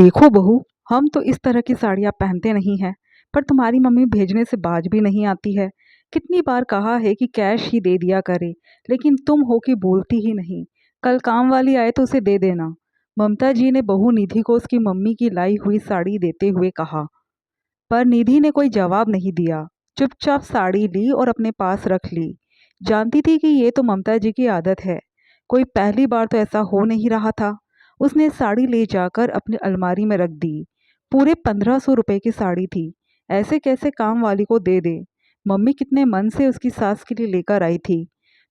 देखो बहू, हम तो इस तरह की साड़ियाँ पहनते नहीं हैं, पर तुम्हारी मम्मी भेजने से बाज भी नहीं आती है। कितनी बार कहा है कि कैश ही दे दिया करे, लेकिन तुम हो कि बोलती ही नहीं। कल काम वाली आए तो उसे दे देना। ममता जी ने बहू निधि को उसकी मम्मी की लाई हुई साड़ी देते हुए कहा। पर निधि ने कोई जवाब नहीं दिया। चुपचाप साड़ी ली और अपने पास रख ली। जानती थी कि ये तो ममता जी की आदत है। कोई पहली बार तो ऐसा हो नहीं रहा था। उसने साड़ी ले जाकर अपनी अलमारी में रख दी। पूरे 1500 रुपये की साड़ी थी। ऐसे कैसे काम वाली को दे दे। मम्मी कितने मन से उसकी सास के लिए लेकर आई थी।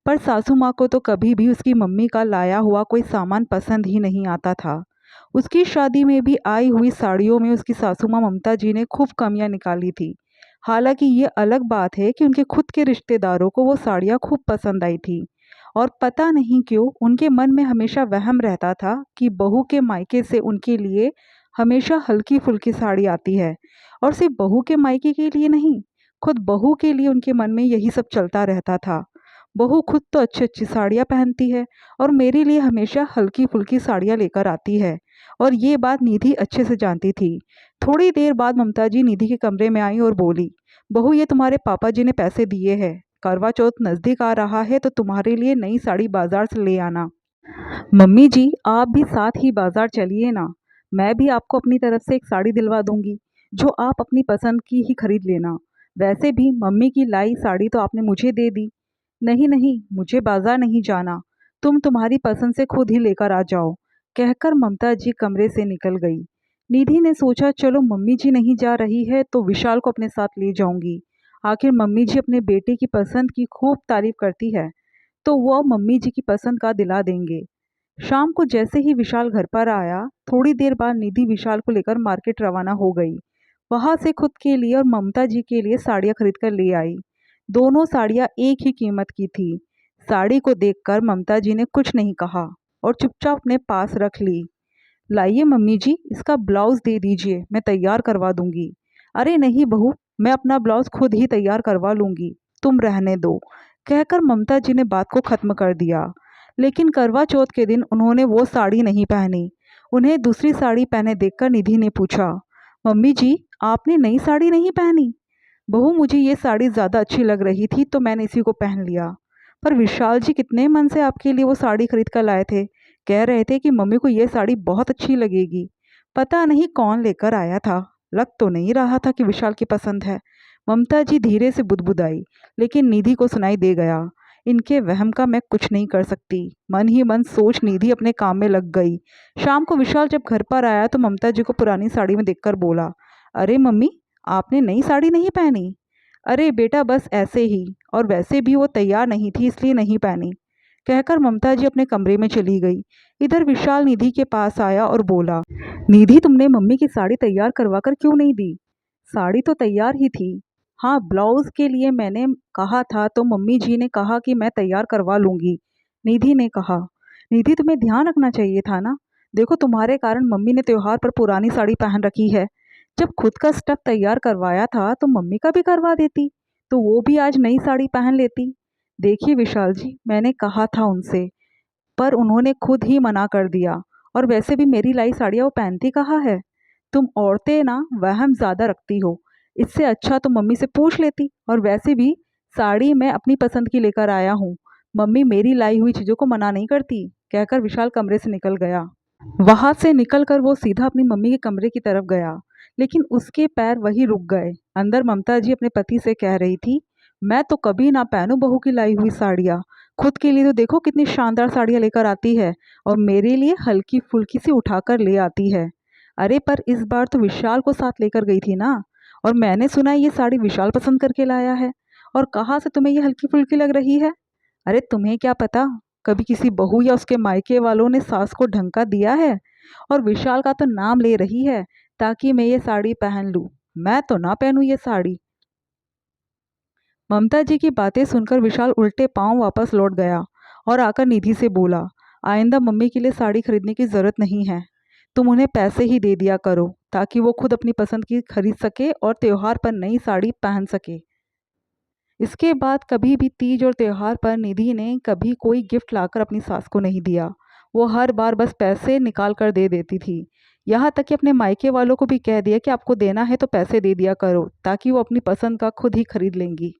पर सासू माँ को तो कभी भी उसकी मम्मी का लाया हुआ कोई सामान पसंद ही नहीं आता था। उसकी शादी में भी आई हुई साड़ियों में उसकी सासू माँ ममता जी ने खूब कमियां निकाली थी। हालांकि ये अलग बात है कि उनके खुद के रिश्तेदारों को वो साड़ियाँ खूब पसंद आई थी। और पता नहीं क्यों उनके मन में हमेशा वहम रहता था कि बहू के मायके से उनके लिए हमेशा हल्की फुल्की साड़ी आती है। और सिर्फ बहू के मायके के लिए नहीं, खुद बहू के लिए उनके मन में यही सब चलता रहता था। बहू खुद तो अच्छी अच्छी साड़ियाँ पहनती है और मेरे लिए हमेशा हल्की फुल्की साड़ियाँ लेकर आती है। और ये बात निधि अच्छे से जानती थी। थोड़ी देर बाद ममता जी निधि के कमरे में आई और बोली, बहू ये तुम्हारे पापा जी ने पैसे दिए हैं। करवा चौथ नज़दीक आ रहा है तो तुम्हारे लिए नई साड़ी बाजार से ले आना। मम्मी जी आप भी साथ ही बाजार चलिए ना। मैं भी आपको अपनी तरफ से एक साड़ी दिलवा दूंगी, जो आप अपनी पसंद की ही खरीद लेना। वैसे भी मम्मी की लाई साड़ी तो आपने मुझे दे दी। नहीं नहीं, मुझे बाजार नहीं जाना। तुम तुम्हारी पसंद से खुद ही लेकर आ जाओ, कहकर ममता जी कमरे से निकल गई। निधि ने सोचा चलो मम्मी जी नहीं जा रही है तो विशाल को अपने साथ ले जाऊंगी। आखिर मम्मी जी अपने बेटे की पसंद की खूब तारीफ करती है, तो वह मम्मी जी की पसंद का दिला देंगे। शाम को जैसे ही विशाल घर पर आया, थोड़ी देर बाद निधि विशाल को लेकर मार्केट रवाना हो गई। वहां से खुद के लिए और ममता जी के लिए साड़ियाँ खरीद कर ले आई। दोनों साड़ियाँ एक ही कीमत की थी। साड़ी को देखकर ममता जी ने कुछ नहीं कहा और चुपचाप अपने पास रख ली। लाइए मम्मी जी, इसका ब्लाउज दे दीजिए, मैं तैयार करवा दूंगी। अरे नहीं बहू, मैं अपना ब्लाउज खुद ही तैयार करवा लूंगी, तुम रहने दो, कहकर ममता जी ने बात को खत्म कर दिया। लेकिन करवा चौथ के दिन उन्होंने वो साड़ी नहीं पहनी। उन्हें दूसरी साड़ी पहने देखकर निधि ने पूछा, मम्मी जी आपने नई साड़ी नहीं पहनी? बहू मुझे ये साड़ी ज़्यादा अच्छी लग रही थी तो मैंने इसी को पहन लिया। पर विशाल जी कितने मन से आपके लिए वो साड़ी खरीद कर लाए थे। कह रहे थे कि मम्मी को ये साड़ी बहुत अच्छी लगेगी। पता नहीं कौन लेकर आया था। लग तो नहीं रहा था कि विशाल की पसंद है। ममता जी धीरे से बुदबुदाई, लेकिन निधि को सुनाई दे गया। इनके वहम का मैं कुछ नहीं कर सकती, मन ही मन सोच निधि अपने काम में लग गई। शाम को विशाल जब घर पर आया तो ममता जी को पुरानी साड़ी में देखकर बोला, अरे मम्मी आपने नई साड़ी नहीं पहनी? अरे बेटा बस ऐसे ही, और वैसे भी वो तैयार नहीं थी इसलिए नहीं पहनी, कहकर ममता जी अपने कमरे में चली गई। इधर विशाल निधि के पास आया और बोला, निधि तुमने मम्मी की साड़ी तैयार करवा कर क्यों नहीं दी? साड़ी तो तैयार ही थी। हाँ ब्लाउज के लिए मैंने कहा था तो मम्मी जी ने कहा कि मैं तैयार करवा लूंगी, निधि ने कहा। निधि तुम्हें ध्यान रखना चाहिए था ना। देखो तुम्हारे कारण मम्मी ने त्योहार पर पुरानी साड़ी पहन रखी है। जब खुद का स्टफ तैयार करवाया था तो मम्मी का भी करवा देती, तो वो भी आज नई साड़ी पहन लेती। देखिए विशाल जी, मैंने कहा था उनसे, पर उन्होंने खुद ही मना कर दिया। और वैसे भी मेरी लाई साड़ियाँ वो पहनती कहाँ है। तुम औरतें ना वहम ज़्यादा रखती हो। इससे अच्छा तो मम्मी से पूछ लेती। और वैसे भी साड़ी मैं अपनी पसंद की लेकर आया हूँ, मम्मी मेरी लाई हुई चीज़ों को मना नहीं करती, कहकर विशाल कमरे से निकल गया। वहां से निकलकर वो सीधा अपनी मम्मी के कमरे की तरफ गया, लेकिन उसके पैर वहीं रुक गए। अंदर ममता जी अपने पति से कह रही थी, मैं तो कभी ना पहनूं बहू की लाई हुई साड़ियाँ। खुद के लिए तो देखो कितनी शानदार साड़ियाँ लेकर आती है, और मेरे लिए हल्की फुल्की सी उठाकर ले आती है। अरे पर इस बार तो विशाल को साथ लेकर गई थी ना, और मैंने सुना है ये साड़ी विशाल पसंद करके लाया है। और कहाँ से तुम्हें ये हल्की फुल्की लग रही है? अरे तुम्हें क्या पता, कभी किसी बहू या उसके मायके वालों ने सास को ढंका दिया है। और विशाल का तो नाम ले रही है ताकि मैं ये साड़ी पहन लूं। मैं तो ना पहनूं ये साड़ी। ममता जी की बातें सुनकर विशाल उल्टे पांव वापस लौट गया और आकर निधि से बोला, आइंदा मम्मी के लिए साड़ी खरीदने की जरूरत नहीं है। तुम उन्हें पैसे ही दे दिया करो ताकि वो खुद अपनी पसंद की खरीद सके और त्योहार पर नई साड़ी पहन सके। इसके बाद कभी भी तीज और त्योहार पर निधि ने कभी कोई गिफ्ट लाकर अपनी सास को नहीं दिया। वो हर बार बस पैसे निकाल कर दे देती थी। यहाँ तक कि अपने मायके वालों को भी कह दिया कि आपको देना है तो पैसे दे दिया करो, ताकि वो अपनी पसंद का खुद ही खरीद लेंगी।